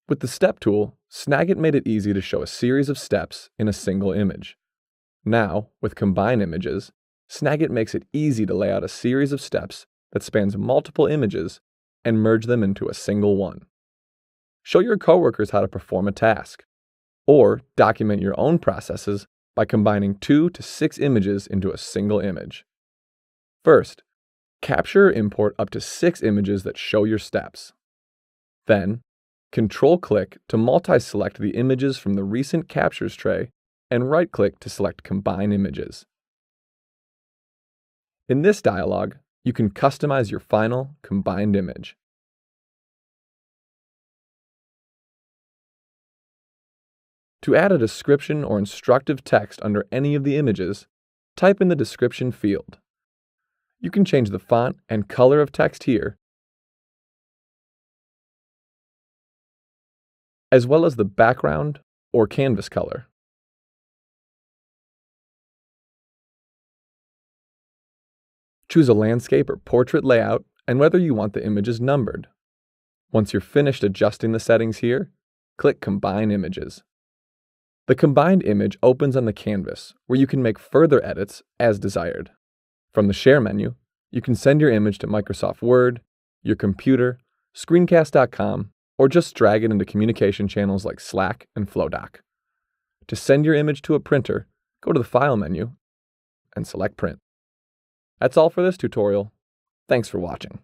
With the Step tool, Snagit made it easy to show a series of steps in a single image. Now, with Combine Images, Snagit makes it easy to lay out a series of steps that spans multiple images and merge them into a single one. Show your coworkers how to perform a task, or document your own processes by combining 2 to 6 images into a single image. First, capture or import up to 6 images that show your steps. Then, Control-click to multi-select the images from the Recent Captures tray and right-click to select Combine Images. In this dialog, you can customize your final combined image. To add a description or instructive text under any of the images, type in the description field. You can change the font and color of text here, as well as the background or canvas color. Choose a landscape or portrait layout and whether you want the images numbered. Once you're finished adjusting the settings here, click Combine Images. The combined image opens on the canvas, where you can make further edits as desired. From the Share menu, you can send your image to Microsoft Word, your computer, screencast.com, or just drag it into communication channels like Slack and Flowdoc. To send your image to a printer, go to the File menu and select Print. That's all for this tutorial. Thanks for watching.